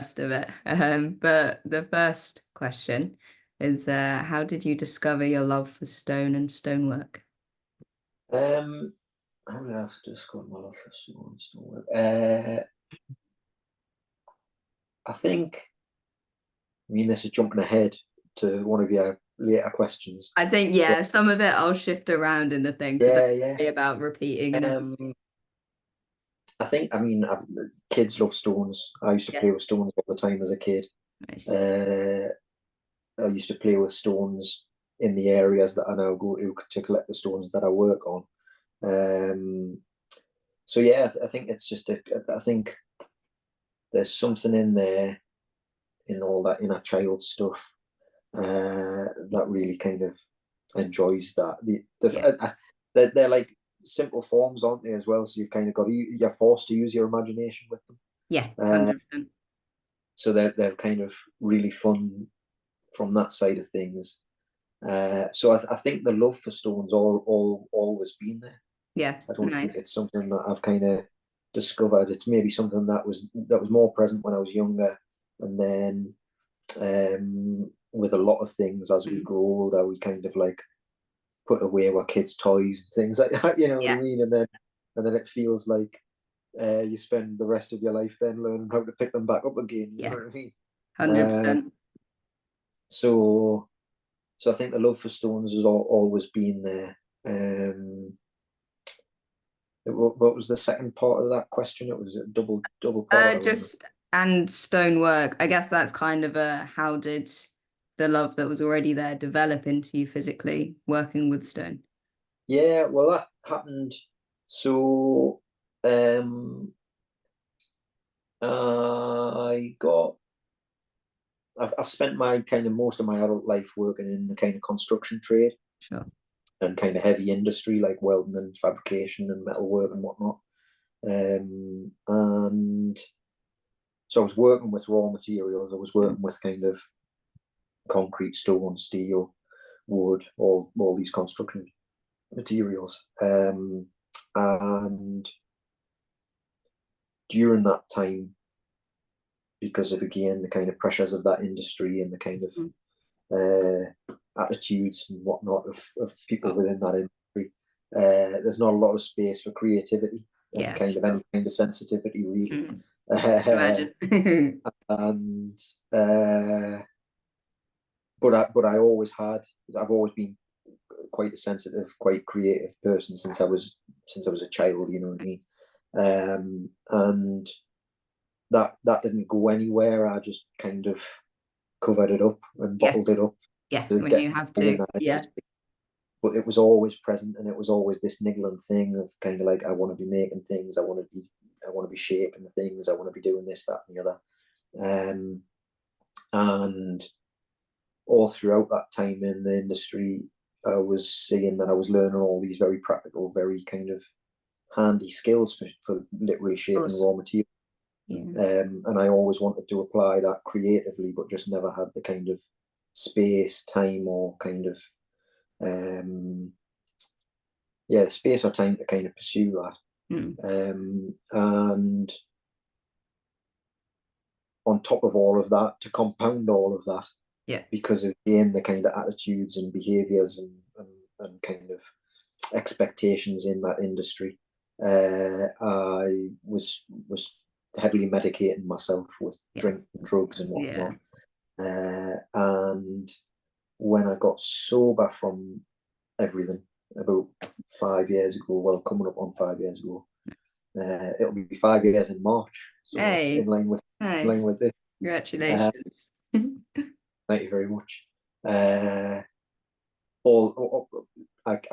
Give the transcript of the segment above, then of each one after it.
rest of it. But the first question is, how did you discover your love for stone and stonework? Um, how did I discover my love for stonework? I think. I mean, this is jumping ahead to one of your later questions. I think, But yeah, some of it I'll shift around in the thing, so don't yeah, yeah. worry about repeating them. I think. I mean, kids love stones. I used to Yeah, play with stones all the time as a kid. nice. Uh, I used to play with stones in the areas that I now go to collect the stones that I work on. Um, so yeah, I think it's just I think there's something in there in all that inner child stuff that really kind of enjoys that. Yeah, They're like simple forms, aren't they, as well? So you've kind of got you're forced to use your imagination with them. yeah, Uh, 100%. so they're kind of really fun from that side of things. So I think the love for stones all always been there. Yeah, I don't think nice. it's something that I've kind of discovered. It's maybe something that was more present when I was younger, and then with a lot of things as we Mm. grow older, we kind of like put away our kids' toys and things like that. You know what I Yeah, mean? And then it feels like you spend the rest of your life then learning how to pick them back up again. You know yeah, what I mean? Uh, 100%. so so I think the love for stones has always been there. What was the second part of that question? It was a double part, wasn't it? Just and stonework. I guess that's kind of a how did the love that was already there develop into you physically working with stone? Yeah, well, that happened. So, I got. I've spent my kind of most of my adult life working in the kind of construction trade Sure. and kind of heavy industry like welding and fabrication and metalwork and whatnot. And so I was working with raw materials. I was Mm. working with kind of concrete, stone, steel, wood, all these construction materials. And during that time, because of again the kind of pressures of that industry and the kind of Mm. attitudes and whatnot of people Sure. within that industry, there's not a lot of space for creativity and Yeah, kind of any sure. kind of sensitivity, really. Mm. Uh, Imagine. and but I always had. I've always been quite a sensitive, quite creative person since I was a child. You know what I mean? And that didn't go anywhere. I just kind of covered it up and Yeah, bottled it up yeah, to when get you have in to. that Yeah, industry. But it was always present, and it was always this niggling thing of kind of like I want to be making things, I want to be shaping things, I want to be doing this, that, and the other. Um, and all throughout that time in the industry, I was seeing that I was learning all these very practical, very kind of handy skills for literally of shaping course. raw material. Yeah. And I always wanted to apply that creatively, but just never had the kind of space, time, or kind of um, space or time to kind of pursue that. Mm. And on top of all of that, to compound all of that, Yeah. because of again the kind of attitudes and behaviors and kind of expectations in that industry, I was heavily medicating myself with Yeah. drink and drugs and Yeah. whatnot. And when I got sober from everything about 5 years ago, well, coming up on 5 years ago, it'll be 5 years in March. So in Hey, line with nice. this. Uh, Congratulations. Thank you very much. I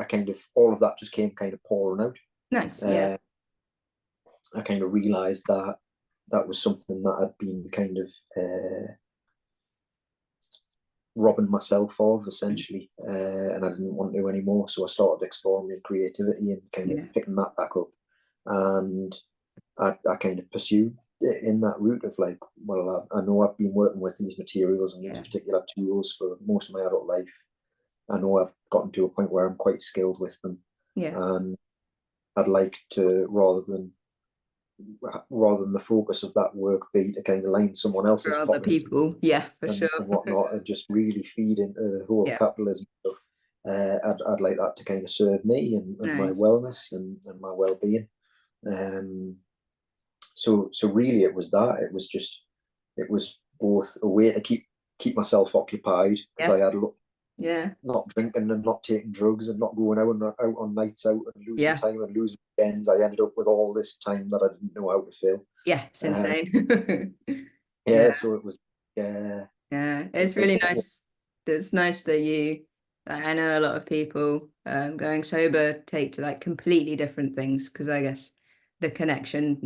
kind of all of that just came kind of pouring out. Nice. Yeah. Uh, I kind of realised that that was something that I'd been kind of robbing myself of essentially, and I didn't want to anymore. So I started exploring my creativity and kind of Yeah. picking that back up, and I kind of pursued it in that route of like, well, I know I've been working with these materials and these Yeah. particular tools for most of my adult life. I know I've gotten to a point where I'm quite skilled with them, Yeah. and I'd like to, rather than rather than the focus of that work be to kind of line someone For else's other pockets people, yeah, for sure. and whatnot, and just really feed into the whole Yeah, capitalism stuff. I'd like that to kind of serve me and my nice. wellness and my well-being. So really it was that. It was both a way to keep myself occupied because Yeah, I had yeah, not drinking and not taking drugs and not going out on nights out and losing yeah, time and losing weekends. I ended up with all this time that I didn't know how to fill. yeah. It's Uh, insane. Yeah, yeah, so it was. yeah. It's really nice. It's nice that you. I know a lot of people going sober take to like completely different things because I guess the connection.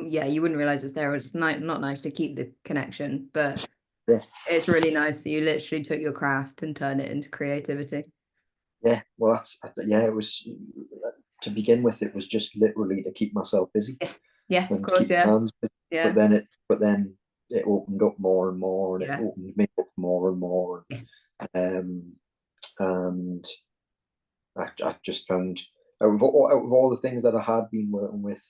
Yeah, you wouldn't realize it's there. It's not nice to keep the connection, but Yeah, it's really nice that you literally took your craft and turned it into creativity. yeah. Well, yeah. It was to begin with. It was just literally to keep myself busy Yeah, yeah, of and to course, keep my yeah, hands busy. yeah, But then it opened up more and more, and it yeah, opened me up more and more. yeah, Um, and I just found out of all the things that I had been working with,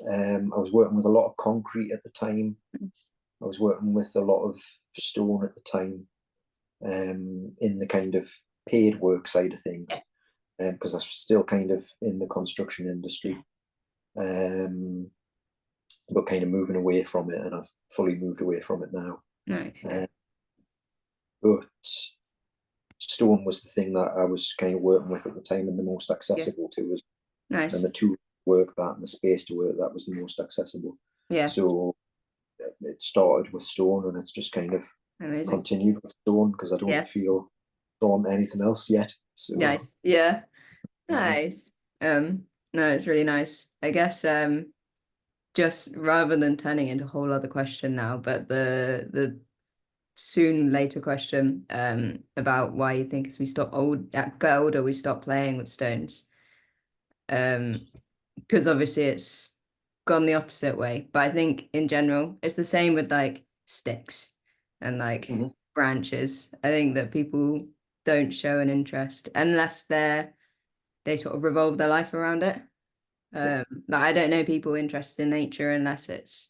I was working with a lot of concrete at the time. I was working with a lot of stone at the time, in the kind of paid work side of things, because I was still kind of in the construction industry, um, but kind of moving away from it, and I've fully moved away from it now. nice, yeah, Uh, but stone was the thing that I was kind of working with at the time and the most yeah, accessible to us, and nice, the tool to work that and the space to work that was the most accessible. yeah, So it started with stone, and it's just kind of amazing, continued with stone because I don't yeah, feel drawn to anything else yet. So nice, yeah, uh, nice. No, it's really nice. I guess just rather than turning into a whole other question now, but the soon later question about why you think as we get older we stop playing with stones. Because obviously it's gone the opposite way. But I think in general, it's the same with like sticks and like mhm, branches. I think that people don't show an interest unless they sort of revolve their life around it. yeah, Like I don't know people interested in nature unless it's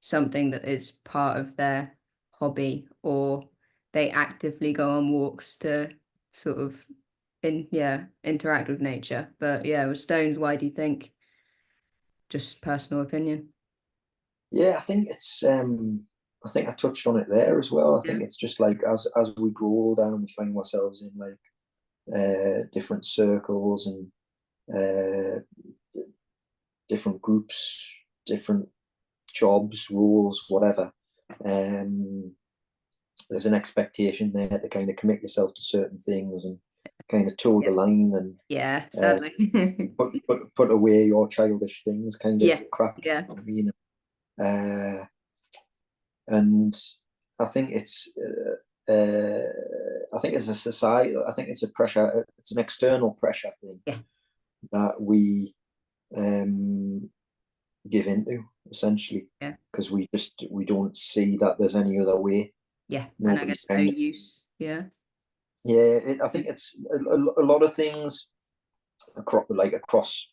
something that is part of their hobby or they actively go on walks to sort of interact with nature. But yeah, with stones, why do you think? Just personal opinion. yeah. I think I touched on it there as well. I Yeah. think it's just like as we grow older and we find ourselves in like different circles and uh, different groups, different jobs, roles, whatever. Um, there's an expectation there to kind of commit yourself to certain things and kind of toe Yeah. the line and Yeah, uh, sadly. put away your childish things, kind of Yeah. crap. Yeah. I mean, uh, and I think I think it's a society. I think it's a pressure. It's an external pressure thing Yeah. that we um, give into essentially Yeah. because we don't see that there's any other way. Yeah. And I Nobody's guess no kind of use. Yeah. yeah. I think it's a lot of things across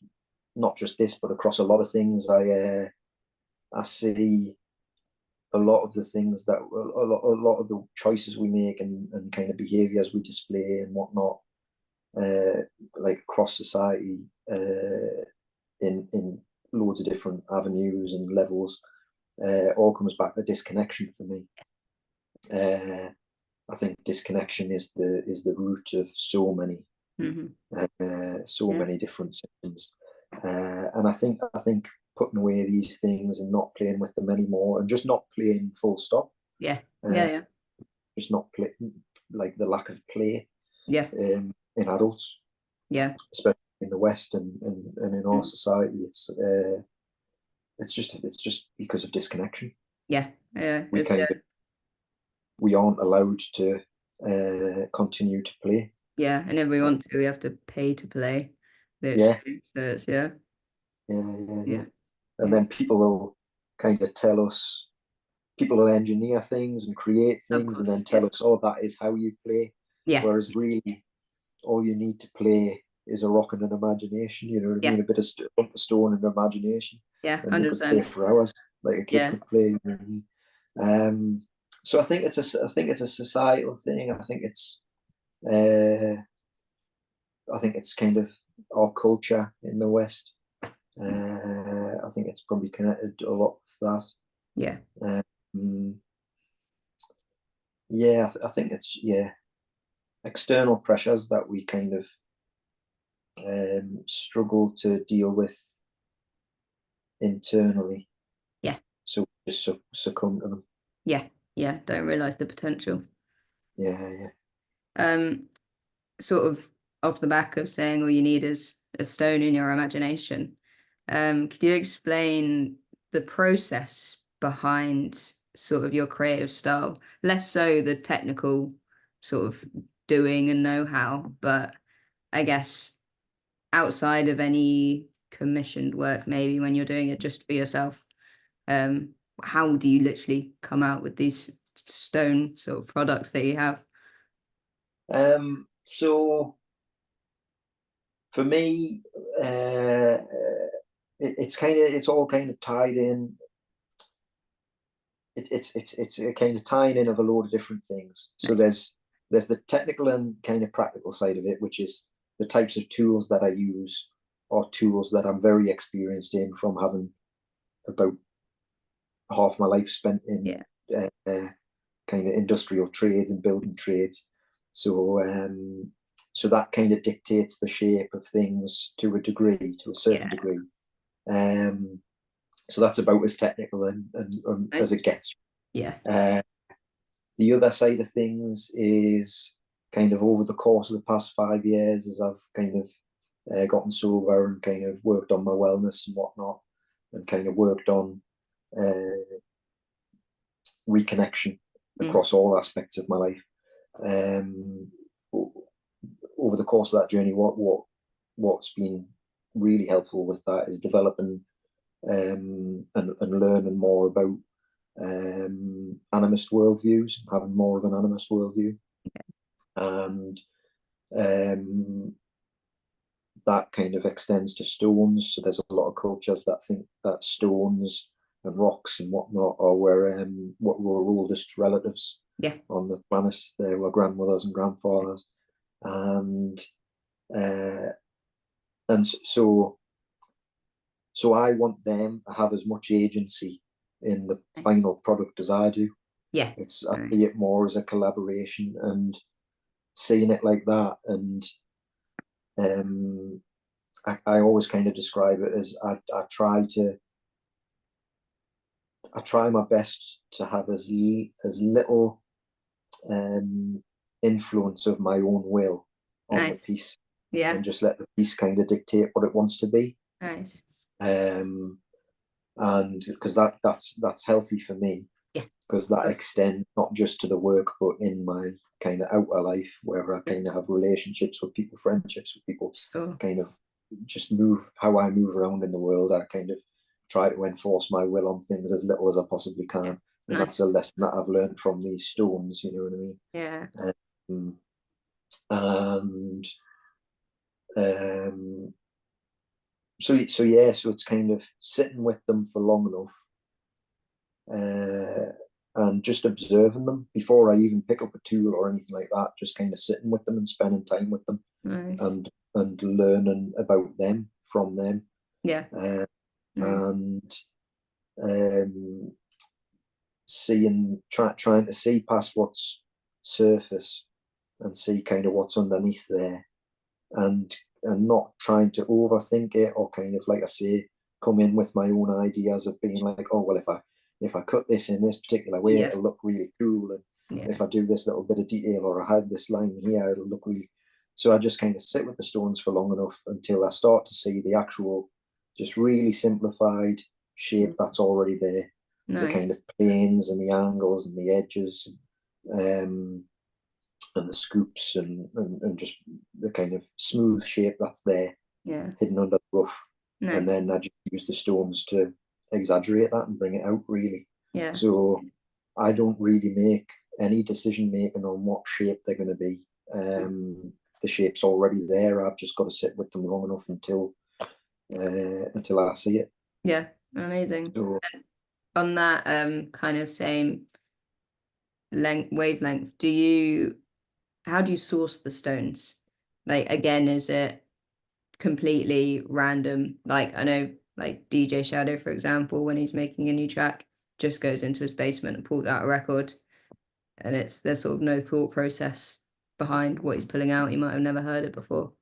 not just this, but across a lot of things. I see a lot of the things that a lot of the choices we make and kind of behaviors we display and whatnot, uh, like across society, in loads of different avenues and levels, all comes back to disconnection for me. Uh, I think disconnection is the root of Hmm. so Yeah. many different symptoms. And I think putting away these things and not playing with them anymore and just not playing full stop, Yeah. Yeah. uh, Yeah. just not play, like the lack of play, Yeah. in adults, Yeah. especially in the West and in our Mm. society. It's just because of disconnection. Yeah. Yeah. We kind of we aren't allowed to continue to play. Yeah. And if we want to, we have to pay to play. Yeah, Literally. So it's yeah. yeah. Yeah. And Yeah. then people will kind of tell us, people will engineer things and create Of things and course. then Yeah. tell us, oh, that is how you play. Yeah. Whereas really, all you need to play is a rock and an imagination. You know what I Yeah. mean? A bit of stone and imagination, Yeah. and you could play 100%. for hours like a kid Yeah. could play. You know what I mean? So I think it's a societal thing. I think it's kind of our culture in the West. I think it's probably connected a lot with that. Yeah. Um, yeah, I think it's external pressures that we kind of struggle to deal with internally. Yeah. So we just succumb to them. Yeah. Yeah. Don't realize the potential. Yeah, yeah. Um, Sort of off the back of saying all you need is a stone in your imagination. Could you explain the process behind sort of your creative style? Less so the technical sort of doing and know-how, but I guess outside of any commissioned work, maybe when you're doing it just for yourself, um, how do you literally come out with these stone sort of products that you have? So for me, it's all kind of tied in. It's a kind of tying in of a load of different things. So Nice. there's the technical and kind of practical side of it, which is the types of tools that I use, or tools that I'm very experienced in from having about half my life spent in Yeah. kind of industrial trades and building trades. So so that kind of dictates the shape of things to a degree, to a certain Yeah. degree. Um, so that's about as technical as Nice. it gets. Yeah. Uh, the other side of things is kind of over the course of the past 5 years, as I've kind of gotten sober and kind of worked on my wellness and whatnot, and kind of worked on reconnection Mm. across all aspects of my life. Over the course of that journey, what's been really helpful with that is developing and learning more about animist worldviews, having more of an animist worldview, and that kind of extends to stones. So there's a lot of cultures that think that stones and rocks and whatnot are what were our oldest relatives Yeah. on the planet. They were grandmothers and grandfathers, and uh, so I want them to have as much agency in the Nice. final product as I do. Yeah. I Nice. see it more as a collaboration, and seeing it like that, and um, I always kind of describe it as I try my best to have as little influence of my own will on the Nice. piece, Yeah. and just let the piece kind of dictate what it wants to be. Nice. Um, and because that's healthy for me, Yeah. because that Course. extends not just to the work, but in my kind of outer life, where I kind of have relationships with people, friendships with people, Sure. kind of just move how I move around in the world. I kind of try to enforce my will on things as little as I possibly Yeah. can, and that's Nice. a lesson that I've learned from these stones. You know what I mean? Yeah. Um, and um, so it's kind of sitting with them for long enough, and just observing them before I even pick up a tool or anything like that. Just kind of sitting with them and spending time with them, Nice. and learning about them from them, Yeah. uh, Nice. and trying to see past what's surface and see kind of what's underneath there, and not trying to overthink it, or kind of, like I say, come in with my own ideas of being like, oh well, if I cut this in this particular way, Yeah. it'll look really cool, and Yeah. if I do this little bit of detail, or I had this line here, it'll look really. So I just kind of sit with the stones for long enough until I start to see the actual, just really simplified shape that's already there, the Nice. kind of planes and the angles and the edges, um, and the scoops, and just the kind of smooth shape that's there, Yeah. hidden under the rough. And Nice. then I just use the stones to exaggerate that and bring it out, really. Yeah. So I don't really make any decision making on what shape they're going to be. the shape's already there. I've just got to sit with them long enough until I see it. Yeah, amazing. So, On that kind of same wavelength, how do you source the stones? Like, again, is it completely random? Like, I know, like DJ Shadow, for example, when he's making a new track, just goes into his basement and pulls out a record, and there's sort of no thought process behind what he's pulling out. He might have never heard it before.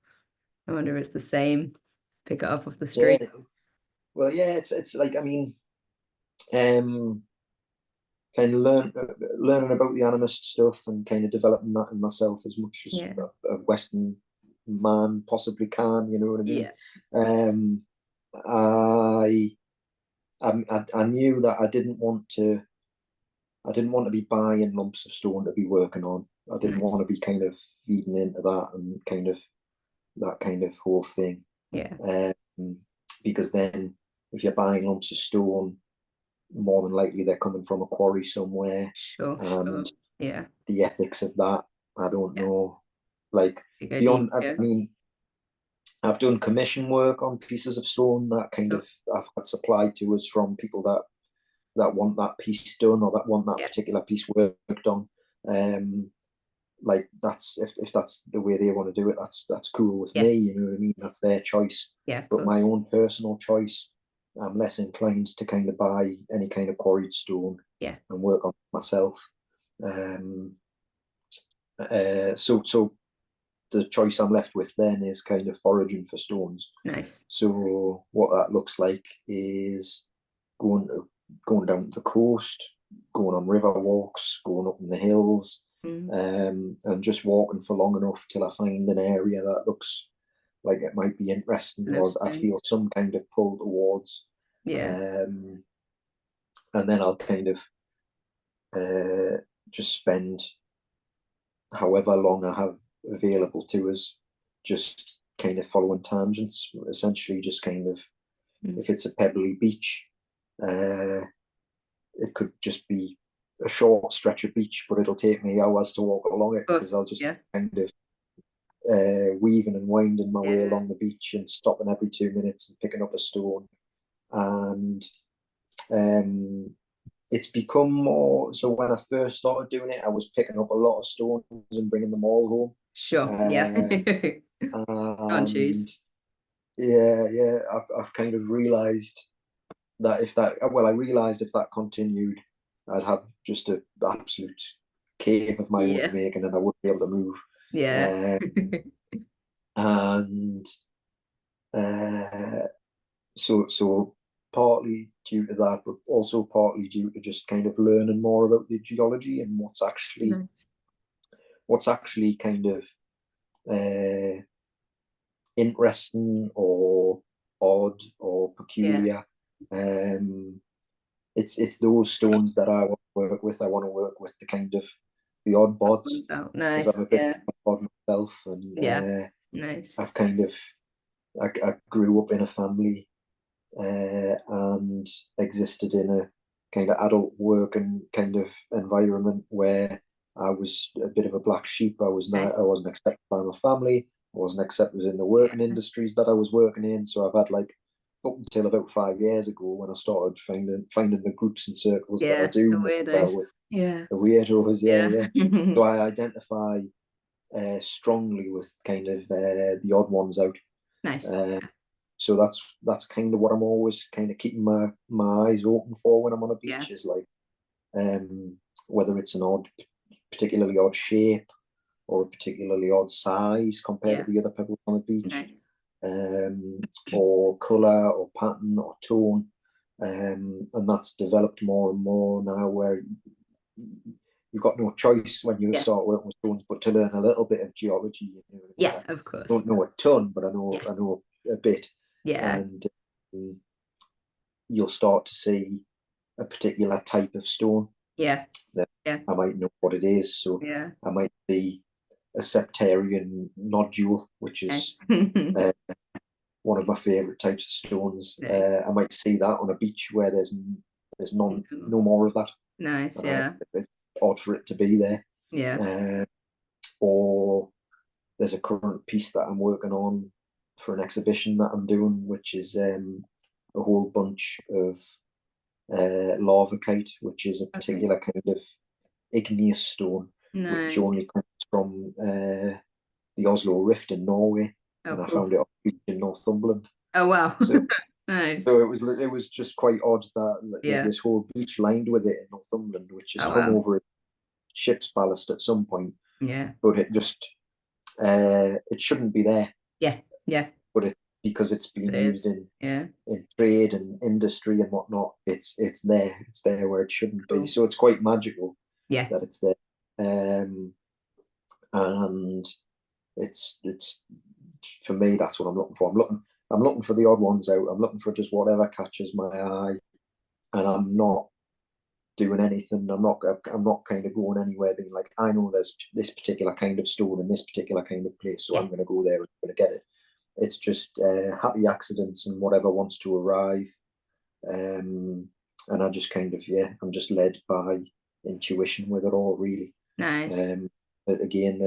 I wonder if it's the same. Pick it up off the yeah, street. well, yeah, it's like, I mean, kind of learning about the animist stuff and kind of developing that in myself as much as Yeah. a Western man possibly can. You know what I mean? I knew that I didn't want to be buying lumps of stone to be working on. I didn't Nice. want to be kind of feeding into that and kind of that kind of whole thing. Yeah. Because then if you're buying lumps of stone, more than likely they're coming from a quarry somewhere. Sure. And Yeah. the ethics of that, I don't Yeah. know. Like, You go beyond, deep. Yeah. I mean, I've done commission work on pieces of stone that kind Sure. of I've had supplied to us from people that want that piece done or that want that Yeah. particular piece worked on. Like, that's if that's the way they want to do it, that's cool with Yeah. me. You know what I mean? That's their choice. Yeah. Of But my course. own personal choice, I'm less inclined to kind of buy any kind of quarried stone Yeah. and work on it myself. So the choice I'm left with then is kind of foraging for stones. Nice. So what that looks like is going down to the coast, going on river walks, going up in the hills, and just walking for long enough till I find an area that looks like it might be interesting, or I feel some kind of pull towards. Yeah. And then I'll kind of just spend however long I have available to us, just kind of following tangents, essentially just kind of, if it's a pebbly beach, it could just be a short stretch of beach, but it'll take me hours to walk along it because I'll just kind of weaving and winding my way along the beach and stopping every 2 minutes and picking up a stone. And it's become more so. When I first started doing it, I was picking up a lot of stones and bringing them all home. Sure. Yeah. Can't choose. Yeah. I've kind of realized that I realized if that continued, I'd have just an absolute cave of my own making, and I wouldn't be able to move. Yeah. And so partly due to that, but also partly due to just kind of learning more about the geology and what's actually kind of interesting or odd or peculiar. It's those stones that I want to work with. I want to work with the kind of the odd bods, nice. because I'm a bit odd myself, and nice. I've kind of I grew up in a family and existed in a kind of adult working kind of environment where I was a bit of a black sheep. I wasn't accepted by my family. I wasn't accepted in the working industries that I was working in. So I've had, like, up until about 5 years ago, when I started finding the groups and circles that I do well with, the weirdos. So I identify strongly with kind of the odd ones out. Nice. So that's kind of what I'm always kind of keeping my eyes open for when I'm on a beach, is like whether it's an particularly odd shape or a particularly odd size compared to the other pebbles on the beach, or colour or pattern or tone, and that's developed more and more now, where you've got no choice when you start working with stones but to learn a little bit of geology. You know, of course. I don't know a ton, but I know a bit. And you'll start to see a particular type of stone. I might know what it is. So I might see a septarian nodule, which is one of my favorite types of stones. I might see that on a beach where there's no more of that. Nice. It's odd for it to be there. Or there's a current piece that I'm working on for an exhibition that I'm doing, which is a whole bunch of larvicite, which is a Okay. particular kind of igneous stone, which Nice. only comes from the Oslo Rift in Norway, Oh, and I cool. found it on the beach in Northumberland. Oh, wow. So, Nice. so it was just quite odd that there's Yeah. this whole beach lined with it in Northumberland, which has Oh, come wow. over a ship's ballast at some point, Yeah. but it shouldn't be there, Yeah. Yeah. but because it's It being used is. Yeah. in trade and industry and whatnot, it's there where it shouldn't be. Cool. So it's quite magical Yeah. that it's there. And it's for me, that's what I'm looking for. I'm looking for the odd ones out. I'm looking for just whatever catches my eye, and I'm not doing anything. I'm not kind of going anywhere being like, I know there's this particular kind of stone in this particular kind of place, so Yeah. I'm going to go there and I'm going to get it. It's just happy accidents and whatever wants to arrive. And I just kind of, I'm just led by intuition with it all, really. Nice. Again,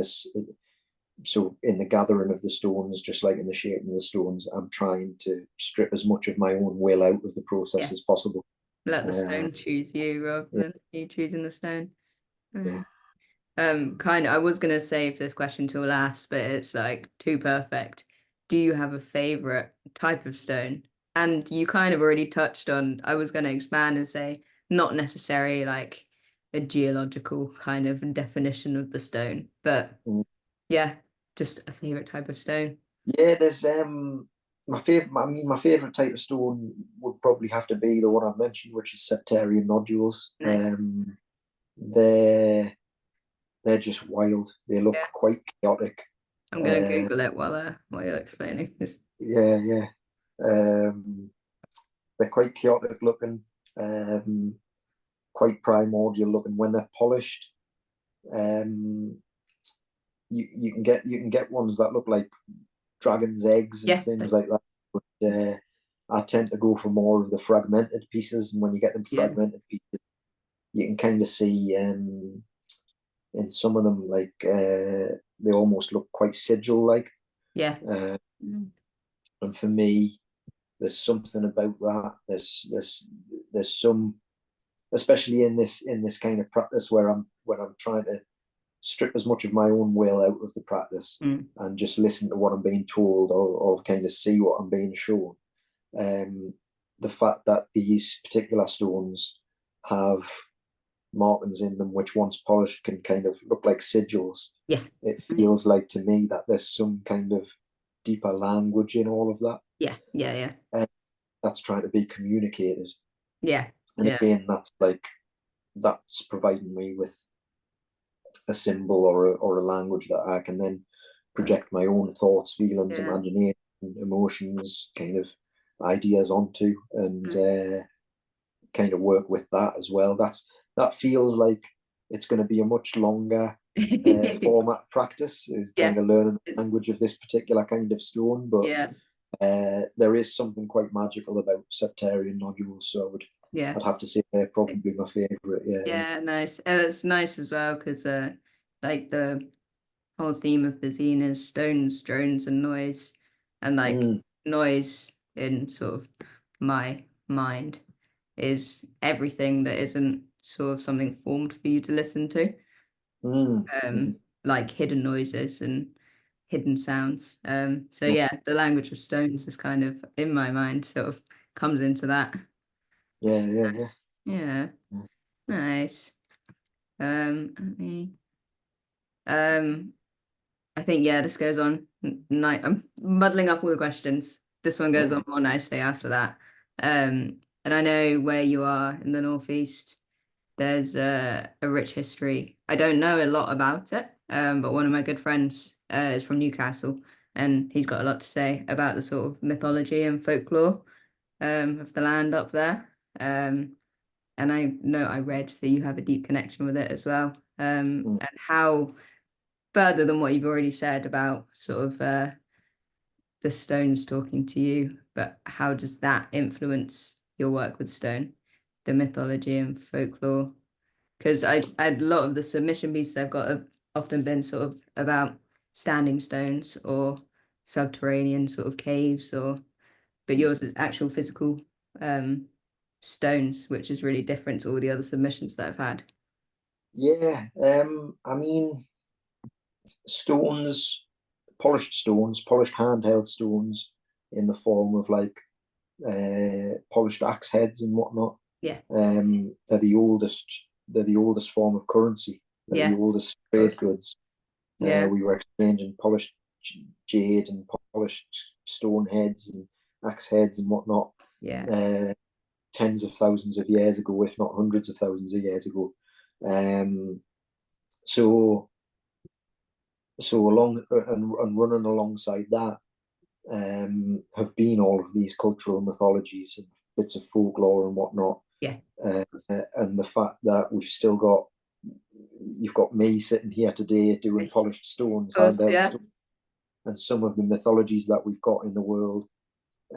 so in the gathering of the stones, just like in the shaping of the stones, I'm trying to strip as much of my own will out of the process Yeah. as possible. Let the Uh, stone choose you rather yeah, than you choosing the stone. yeah. Kind of, I was gonna save this question till last, but it's like too perfect. Do you have a favorite type of stone? And you kind of already touched on, I was gonna expand and say not necessarily like a geological kind of definition of the stone, but Mm. yeah, just a favorite type of stone. Yeah, there's my favorite. I mean, my favorite type of stone would probably have to be the one I mentioned, which is septarian nodules. Nice. They're they're just wild. They look Yeah. quite chaotic. I'm gonna Uh, Google it while you're explaining this. yeah, yeah. Um, they're quite chaotic looking, quite primordial looking. When they're polished, um, you can get ones that look like dragon's eggs and Yeah. things like that. But I tend to go for more of the fragmented pieces, and when you get them Yeah. fragmented pieces, you can kind of see in some of them like they almost look quite sigil like. Yeah. Uh, Mm. and for me, there's something about that. There's some, especially in this kind of practice where I'm trying to strip as much of my own will out of the practice Mm. and just listen to what I'm being told or kind of see what I'm being shown. The fact that these particular stones have markings in them which once polished can kind of look like sigils, Yeah. it feels like to me that there's some kind of deeper language in all of that, Yeah. Yeah. Yeah. that's trying to be communicated. Yeah. And Yeah. again, that's providing me with a symbol or a language that I can then project my own thoughts, feelings, Yeah. imagination, emotions, kind of ideas onto, and kind of work with that as well. That feels like it's going to be a much longer format practice, is Yeah. kind of learning the It's language of this particular kind of stone. But yeah. there is something quite magical about septarian nodules, so Yeah. I'd have to say they're probably my favorite. Yeah, Yeah, nice. And it's nice as well because like the whole theme of the zine is stones, drones, and noise. And like mm, noise in sort of my mind is everything that isn't sort of something formed for you to listen to. mm. Like hidden noises and hidden sounds. So Yeah, yeah, the language of stones is kind of in my mind, sort of comes into that. yeah. Yeah, Mm. nice. Let me um I think yeah, this goes on night. I'm muddling up all the questions. This one goes on more nicely after that. And I know where you are in the Northeast. There's a rich history. I don't know a lot about it, but one of my good friends is from Newcastle, and he's got a lot to say about the sort of mythology and folklore of the land up there. And I know I read that you have a deep connection with it as well. Mm. And how further than what you've already said about sort of the stones talking to you, but how does that influence your work with stone, the mythology and folklore? Because a lot of the submission pieces I've got have often been sort of about standing stones or subterranean sort of caves, or but yours is actual physical stones, which is really different to all the other submissions that I've had. Yeah, I mean, stones, polished handheld stones in the form of like polished axe heads and whatnot. Yeah, They're the oldest. They're the oldest form of currency. They're the yeah, oldest of trade course. goods. Yeah, We were exchanging polished jade and polished stone heads and axe heads and whatnot. yeah, Uh, Tens of thousands of years ago, if not hundreds of thousands of years ago. Um, so along and running alongside that have been all of these cultural mythologies and bits of folklore and whatnot. yeah, And the fact that you've got me sitting here today doing polished stones, of course, handheld yeah, stones, and some of the mythologies that we've got in the world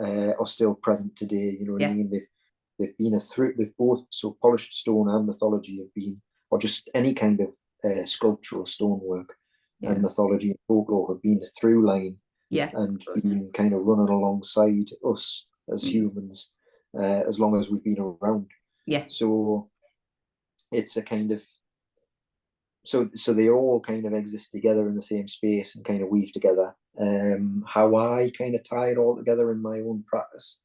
are still present today. You know what I yeah, mean? They've been they've both, so polished stone and mythology have been, or just any kind of sculptural stonework and yeah, mythology and folklore have been a through line yeah, and of course. been kind of running alongside us as Mm. humans as long as we've been around. Yeah, So it's a kind of, so they all kind of exist together in the same space and kind of weave together. How I kind of tie it all together in my own practice,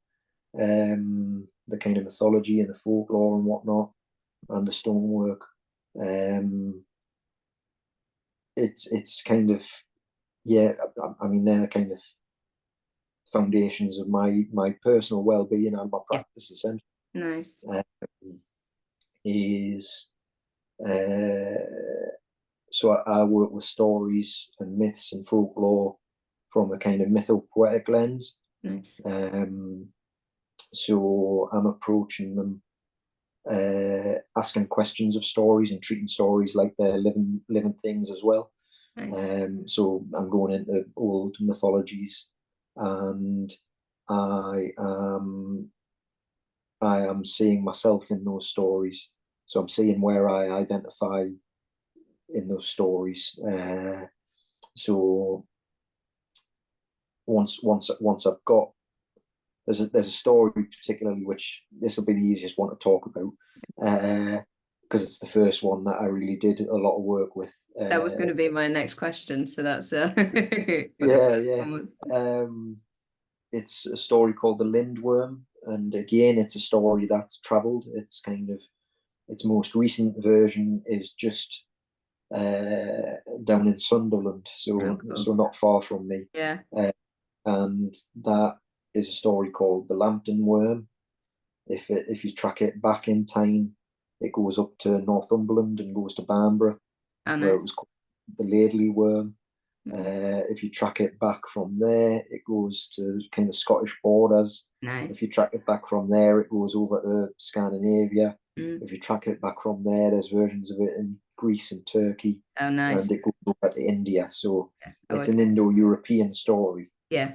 the kind of mythology and the folklore and whatnot, and the stonework. Um, it's kind of, yeah. I mean, they're the kind of foundations of my personal well-being and my yeah, practice. Essentially, nice, um, is so I work with stories and myths and folklore from a kind of mytho-poetic lens. nice, Um, so I'm approaching them, asking questions of stories and treating stories like they're living things as well. nice, So I'm going into old mythologies, and I am I am seeing myself in those stories. So I'm seeing where I identify in those stories. So once I've got, there's a story particularly, which this will be the easiest one to talk about, because it's the first one that I really did a lot of work with. that was going to be my next question, so that's Yeah, yeah. almost Um, it's a story called The Lindworm, and again, it's a story that's travelled. It's kind of, its most recent version is just down in Sunderland, oh, so cool. not far from me. Yeah, And that is a story called The Lambton Worm. If you track it back in time, it goes up to Northumberland and goes to Bamborough, oh, where it nice, was called the Laidley Worm. mm, If you track it back from there, it goes to kind of Scottish borders. If nice, you track it back from there, it goes over to Scandinavia. mm, If you track it back from there, there's versions of it in Greece and Turkey, oh, nice, and it goes over to India. So yeah, oh, it's okay. an Indo-European story Yeah,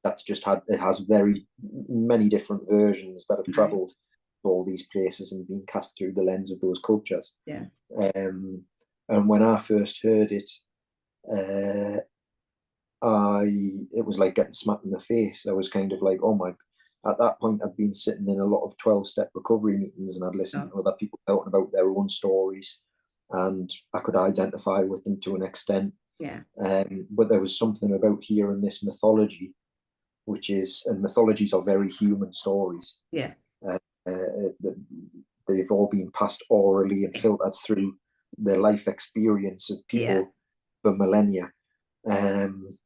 that's just had, it has very many different versions that have nice, travelled to all these places and been cast through the lens of those cultures. yeah, And when I first heard it, uh, it was like getting smacked in the face. I was kind of like, oh my. At that point, I'd been sitting in a lot of 12-step recovery meetings, and I'd listened oh, to other people talking about their own stories, and I could identify with them to an extent. yeah, But there was something about hearing this mythology, and mythologies are very human stories. yeah, Uh, they've all been passed orally and filtered through the life experience of yeah, people for millennia. Um,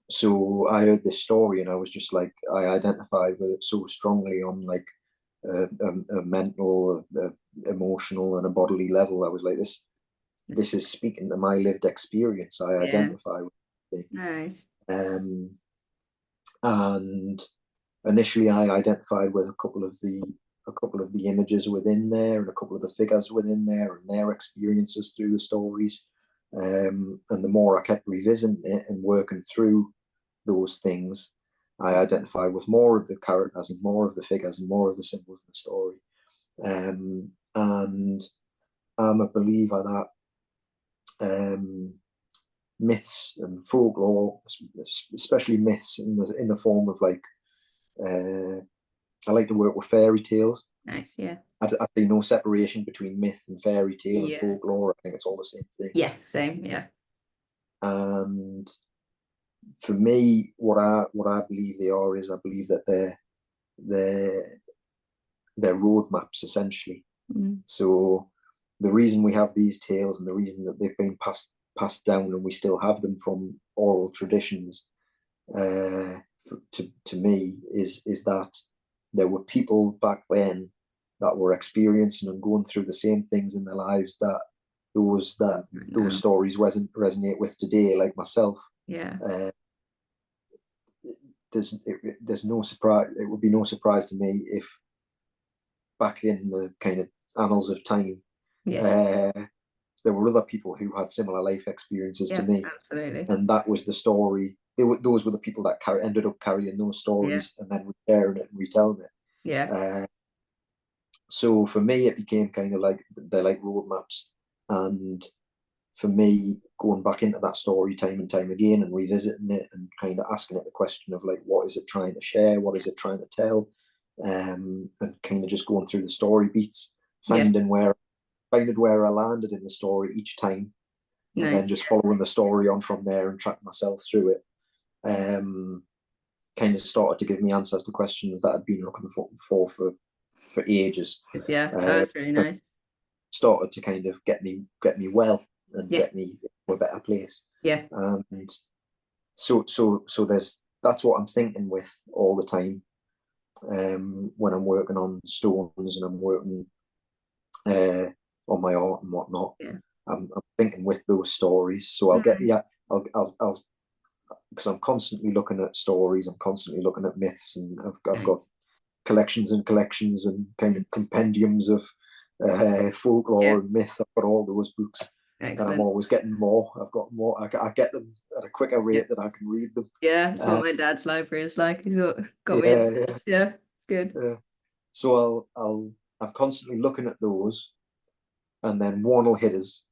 so I heard this story and I was just like, I identified with it so strongly on like a mental, emotional, and a bodily level. I was like, this is speaking to my lived experience. I yeah, identify with it. nice, And initially, I identified with a couple of the images within there and a couple of the figures within there and their experiences through the stories. And the more I kept revisiting it and working through those things, I identified with more of the characters and more of the figures and more of the symbols in the story. And I'm a believer that myths and folklore, especially myths in the form of like, I like to work with fairy tales. Nice. Yeah. I see no separation between myth and fairy tale and Yeah. folklore. I think it's all the same thing. Yeah. Same. Yeah. And for me, what I believe they are is, I believe that they're roadmaps essentially. So the reason we have these tales and the reason that they've been passed down and we still have them from oral traditions, to me, is that there were people back then that were experiencing and going through the same things in their lives that those stories resonate with today, like myself. Yeah. There's no surprise. It would be no surprise to me if back in the kind of annals of time, there were other people who had similar life experiences to me. Absolutely. And that was the story. Those were the people that ended up carrying those stories and then sharing it and retelling it. Yeah. So for me, it became kind of like, they're like roadmaps. And for me, going back into that story time and time again and revisiting it and kind of asking it the question of like, what is it trying to share? What is it trying to tell? And kind of just going through the story beats, finding where I landed in the story each time, and then just following the story on from there and tracking myself through it. Kind of started to give me answers to questions that I'd been looking for ages. That's really nice. Started to kind of get me well and get me to a better place. And so that's what I'm thinking with all the time. When I'm working on stones and I'm working on my art and whatnot, I'm thinking with those stories. So I'll get I'll because I'm constantly looking at stories, I'm constantly looking at myths, and I've got collections and collections and kind of compendiums of folklore and myth. I've got all those books. Excellent. And I'm always getting more. I've got more. I get them at a quicker rate than I can read them. That's what my dad's library is like. He's got me. It's good. So I'm constantly looking at those, and then one will hit us,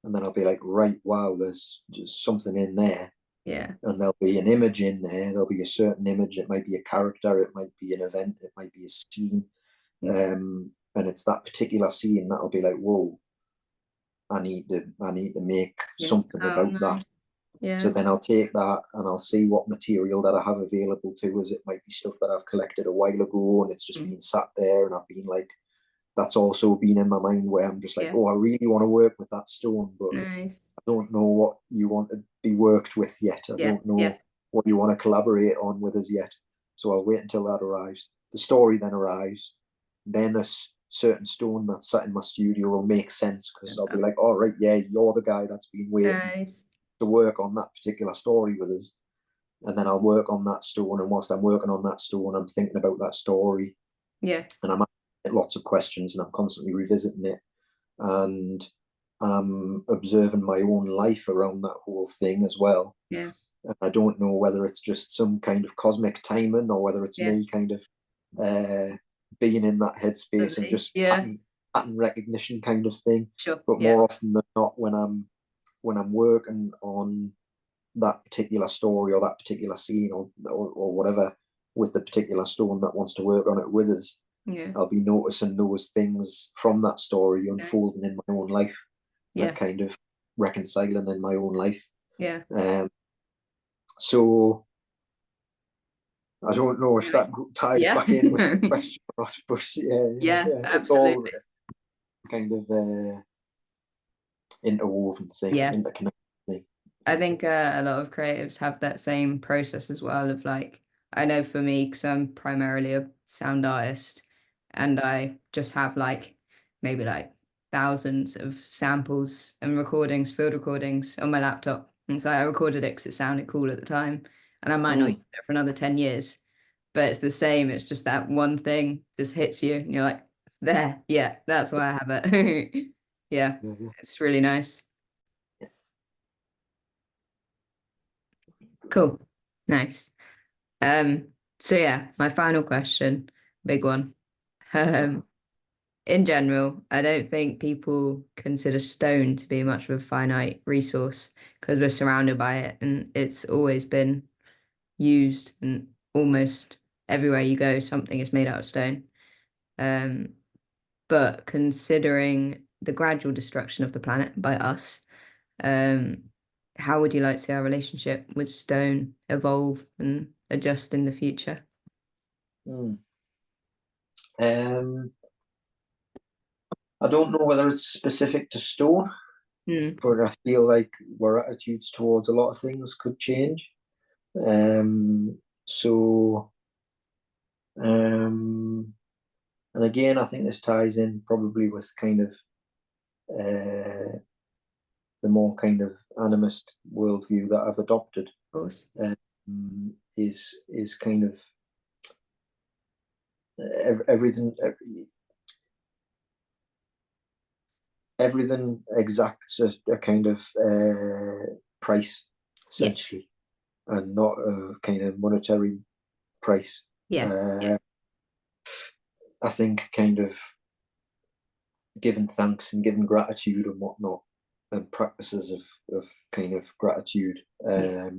and then I'll be like, right, wow, there's just something in there. And there'll be an image in there. There'll be a certain image. It might be a character. It might be an event. It might be a scene. And it's that particular scene that'll be like, whoa, I need to make something about that. So then I'll take that and I'll see what material that I have available to us. It might be stuff that I've collected a while ago and it's just been sat there, and I've been like, that's also been in my mind where I'm just like, oh, I really want to work with that stone, but I don't know what you want to be worked with yet. I don't know what you want to collaborate on with us yet. So I'll wait until that arrives. The story then arrives. Then a certain stone that's sat in my studio will make sense, because I'll be like, all right, yeah, you're the guy that's been waiting to work on that particular story with us. And then I'll work on that stone. And whilst I'm working on that stone, I'm thinking about that story. And I'm lots of questions and I'm constantly revisiting it, and I'm observing my own life around that whole thing as well. And I don't know whether it's just some kind of cosmic timing or whether it's me kind of being in that headspace and just pattern recognition kind of thing. But more often than not, when I'm working on that particular story or that particular scene or whatever with the particular stone that wants to work on it with us, I'll be noticing those things from that story unfolding in my own life and kind of reconciling in my own life. So I don't know if that ties back in with the question or not, but absolutely. It's all kind of interwoven thing, interconnected thing. I think a lot of creatives have that same process as well of like, I know for me, because I'm primarily a sound artist, and I just have like maybe like thousands of samples and recordings, field recordings on my laptop. And so I recorded it because it sounded cool at the time, and I might not use it for another 10 years, but it's the same. It's just that one thing just hits you and you're like, there, that's why I have it. It's really nice. Cool. Nice. So my final question, big one. in general, I don't think people consider stone to be much of a finite resource because we're surrounded by it and it's always been used, and almost everywhere you go, something is made out of stone. Um, but considering the gradual destruction of the planet by us, um, how would you like to see our relationship with stone evolve and adjust in the future? Mm. Um, I don't know whether it's specific to stone, Mm, but I feel like our attitudes towards a lot of things could change. So, and again, I think this ties in probably with kind of uh, the more kind of animist worldview that I've adopted. of course. Is kind of everything everything exacts a kind of price Yeah. essentially, and not a kind of monetary price. Yeah. Uh, I think kind of giving thanks and giving gratitude and whatnot, and practices of kind of gratitude Yeah.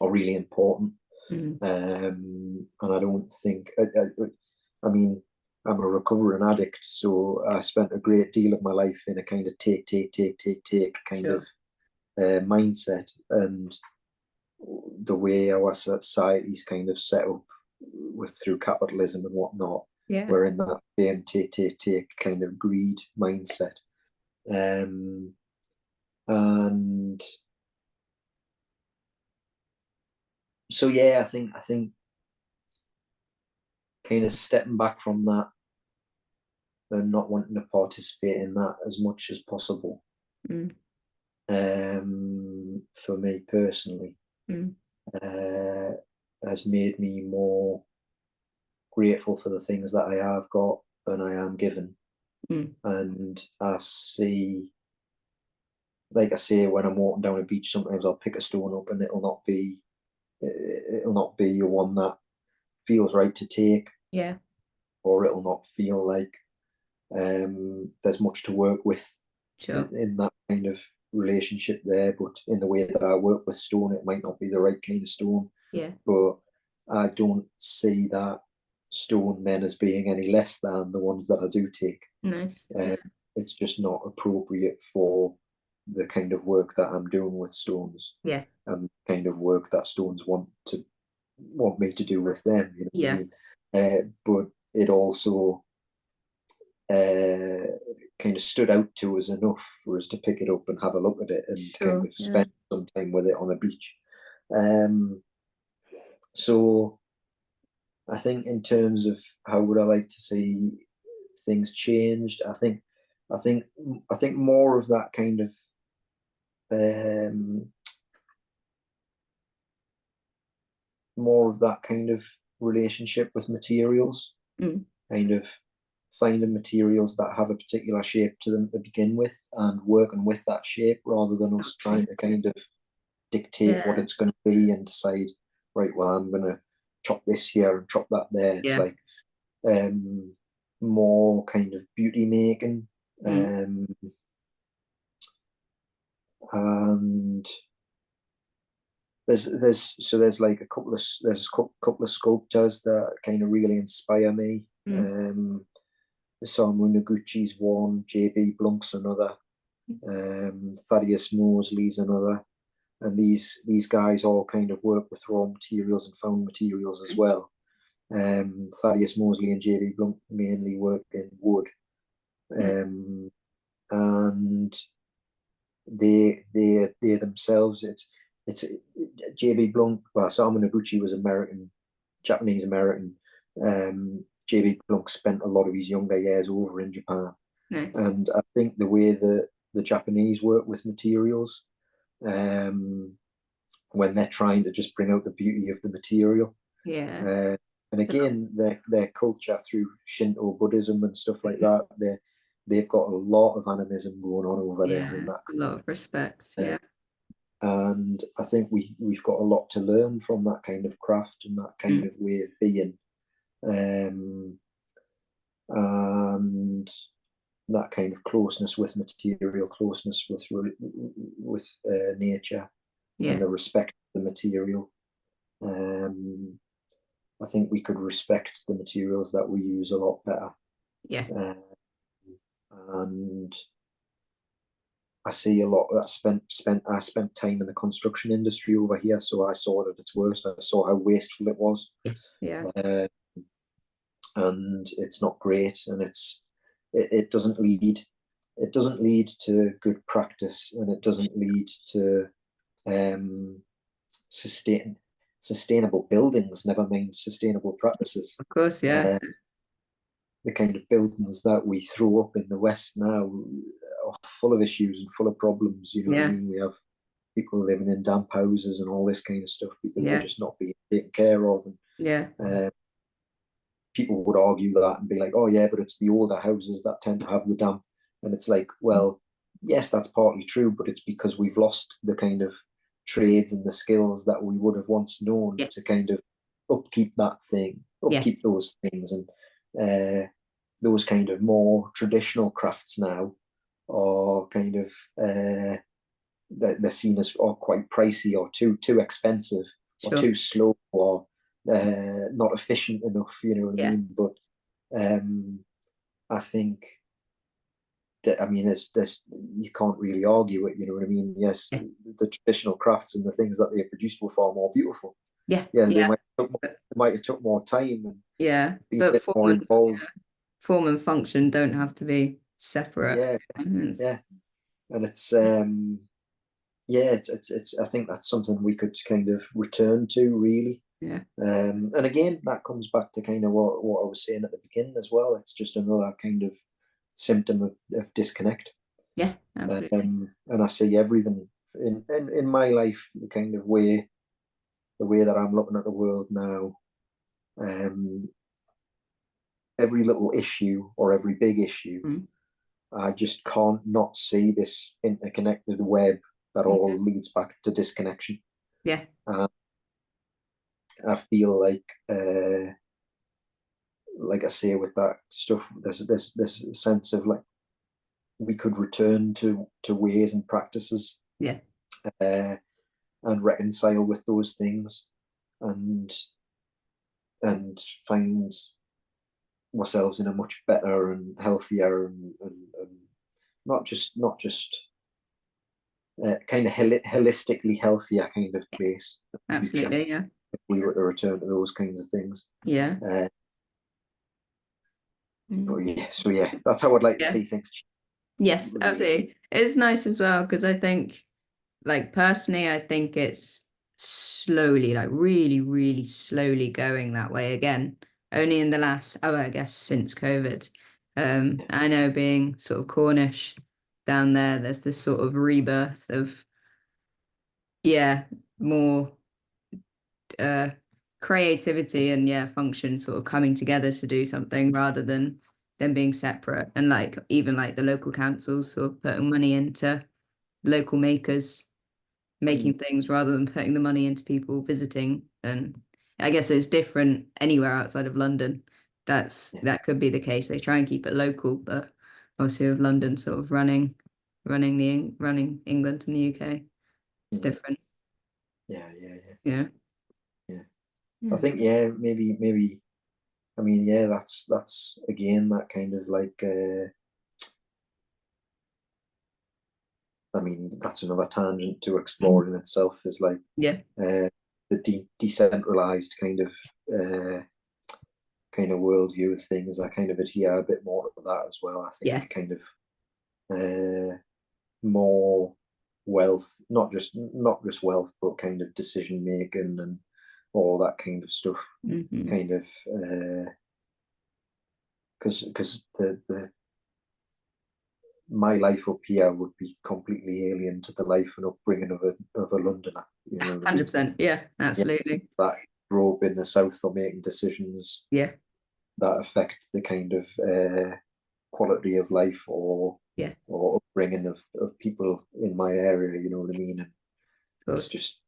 are really important. Mm, And I don't think, I mean, I'm a recovering addict, so I spent a great deal of my life in a kind of take kind of sure. mindset, and the way our society's kind of set up with through capitalism and whatnot, Yeah. we're in that same take kind of greed mindset. Um, and so yeah, I think kind of stepping back from that and not wanting to participate in that as much as possible. Mm, For me personally, mm, uh, has made me more grateful for the things that I have got and I am given. mm. And I see, like I say, when I'm walking down a beach, sometimes I'll pick a stone up and it'll not be one that feels right to take, Yeah. or it'll not feel like there's much to work with Sure. in that kind of relationship there. But in the way that I work with stone, it might not be the right kind of stone. Yeah. But I don't see that stone then as being any less than the ones that I do take. Nice. Uh, Yeah. it's just not appropriate for the kind of work that I'm doing with stones, Yeah. and the kind of work that stones want me to do with them. You know what I Yeah. mean? But it also uh, kind of stood out to us enough for us to pick it up and have a look at it and kind Sure. of Yeah. spend some time with it on a beach. Um, so I think in terms of how would I like to see things changed, I think I think um, more of that kind of relationship with materials, Mm. kind of finding materials that have a particular shape to them to begin with and working with that shape rather than us trying Okay. to kind of dictate what Yeah. it's going to be and decide, right, well, I'm going to chop this here and chop that there. It's Yeah. like more kind of beauty making. Mm. Um, and there's like a couple of sculptors that kind of really inspire me. Mm. Um, Isamu Noguchi's one, JB Blunk's another, Thaddeus Mosley's another, and these guys all kind of work with raw materials and found materials as Nice. well. Thaddeus Mosley and JB Blunk mainly work in wood, Mm. um, and they themselves it's JB Blunt. Well, Samu Noguchi was American, Japanese American. JB Blunt spent a lot of his younger years over in Japan, Nice. and I think the way that the Japanese work with materials, um, when they're trying to just bring out the beauty of the material, Yeah. uh, and again their culture through Shinto Buddhism and stuff like Mhm. that, they've got a lot of animism going on over there in Yeah. that. A lot of respect. Uh, Yeah. and I think we've got a lot to learn from that kind of craft and that kind Mm. of way of being. Um, and that kind of closeness with material, closeness with nature, and Yeah. the respect for the material. I think we could respect the materials that we use a lot better. Yeah. And I see a lot. I spent time in the construction industry over here, so I saw it at its worst. I saw how wasteful it was. Yes. Yeah. And it's not great, and it doesn't lead to good practice, and it doesn't lead to sustainable buildings, never mind sustainable practices. Of course. Yeah. The kind of buildings that we throw up in the West now are full of issues and full of problems. You know what I Yeah. mean? We have people living in damp houses and all this kind of stuff because they're Yeah. just not being taken care of. And Yeah. people would argue that and be like, oh yeah, but it's the older houses that tend to have the damp. And it's like, well, yes, that's partly true, but it's because we've lost the kind of trades and the skills that we would have once known Yeah. to kind of upkeep Yeah. those things. And those kind of more traditional crafts now are kind of they're seen as quite pricey or too expensive or Sure. too slow or not efficient enough, you know what I Yeah. mean? But I think that, I mean, there's you can't really argue it, you know what I mean? Yes, Yeah. the traditional crafts and the things that they produced were far more beautiful. Yeah. Yeah, Yeah. they might have took more time and Yeah. be a But bit more involved. form and function don't have to be separate. Yeah, It's- yeah, and it's yeah, it's I think that's something we could kind of return to, really. Yeah. And again, that comes back to kind of what I was saying at the beginning as well. It's just another kind of symptom of disconnect. Yeah. Absolutely. And I see everything in my life, the way that I'm looking at the world now. Every little issue or every big issue, Mm. I just can't not see this interconnected web that all Yeah. leads back to disconnection. Yeah. I feel like I say with that stuff, there's this sense of like we could return to ways and practices, Yeah. uh, and reconcile with those things, and find ourselves in a much better and healthier and not just kind of holistically healthier kind of place in the future Absolutely. Yeah. if we were to return to those kinds of things. Yeah. Uh, but Mm. yeah, so yeah, that's how I'd like to Yeah. see things. Yes, Really. absolutely. It's nice as well because I think, like, personally, I think it's slowly, like really, really slowly going that way again. Only in the last, oh, I guess since COVID. Yeah. I know being sort of Cornish down there, there's this sort of rebirth of, yeah, more uh creativity and yeah, function sort of coming together to do something rather than them being separate. And like even like the local councils sort of putting money into local makers making things rather than putting the money into people visiting. And I guess it's different anywhere outside of London. Yeah. That could be the case. They try and keep it local, but obviously with London sort of running England and the UK, it's Mm. different. Yeah, yeah, yeah, Yeah. yeah. I Yeah. think yeah, maybe. I mean, yeah, that's again that kind of like. I mean, that's another tangent to explore in itself. Is like Yeah. the decentralized kind of worldview of things. I kind of adhere a bit more to that as well. I think Yeah. kind of more wealth, not just wealth, but kind of decision making and all that kind of stuff. Hmm. Kind of because the my life up here would be completely alien to the life and upbringing of a Londoner. You know what I mean? 100%. Yeah, Yeah, absolutely. that grew up in the south are making decisions Yeah. that affect the kind of quality of life Yeah. or upbringing of people in my area. You know what I mean? And Of it's course. just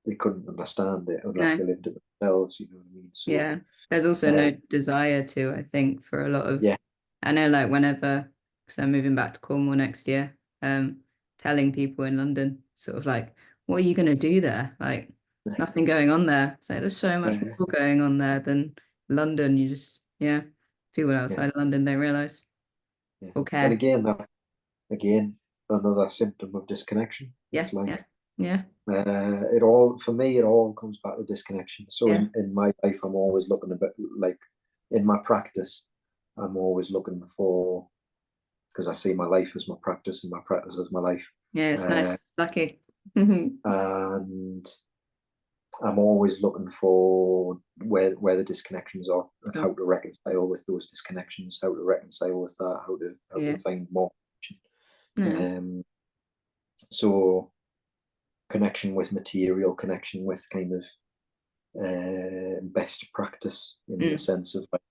they couldn't understand it unless No. they lived it themselves. You know what I mean? So Yeah. There's also uh, no desire to, I think, for a lot of yeah, I know, like, whenever, because I'm moving back to Cornwall next year, telling people in London, sort of like, what are you going to do there? Like, nothing going on there. So there's so much Yeah, more going on there than London. You just, yeah, people yeah, outside of London don't realise yeah. or And care. again, that again another symptom of disconnection. Yeah, It's like yeah, yeah, it all for me. It all comes back to disconnection. So yeah, in my life, I'm always looking a bit like in my practice. I'm always looking for because I see my life as my practice and my practice as my life. yeah. It's Uh, nice, lucky. and I'm always looking for where the disconnections are and Sure. how to reconcile with those disconnections, how to reconcile with that, how Yeah, to find more no, connection. So connection with material, connection with kind of best practice in the mm, sense of like,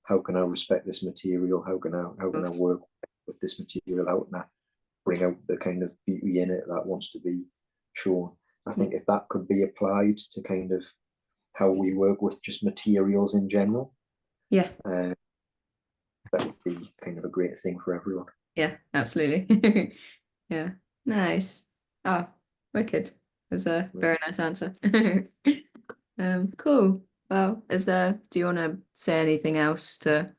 how can I respect this material? How can I of work with this material? How can I bring out the kind of beauty in it that wants to be shown? I think if that could be applied to kind of how we work with just materials in general, yeah, uh, that would be kind of a great thing for everyone. yeah, absolutely. Yeah, nice. Oh, wicked. That's a Yeah. very nice answer. Cool. Well, do you want to say anything else to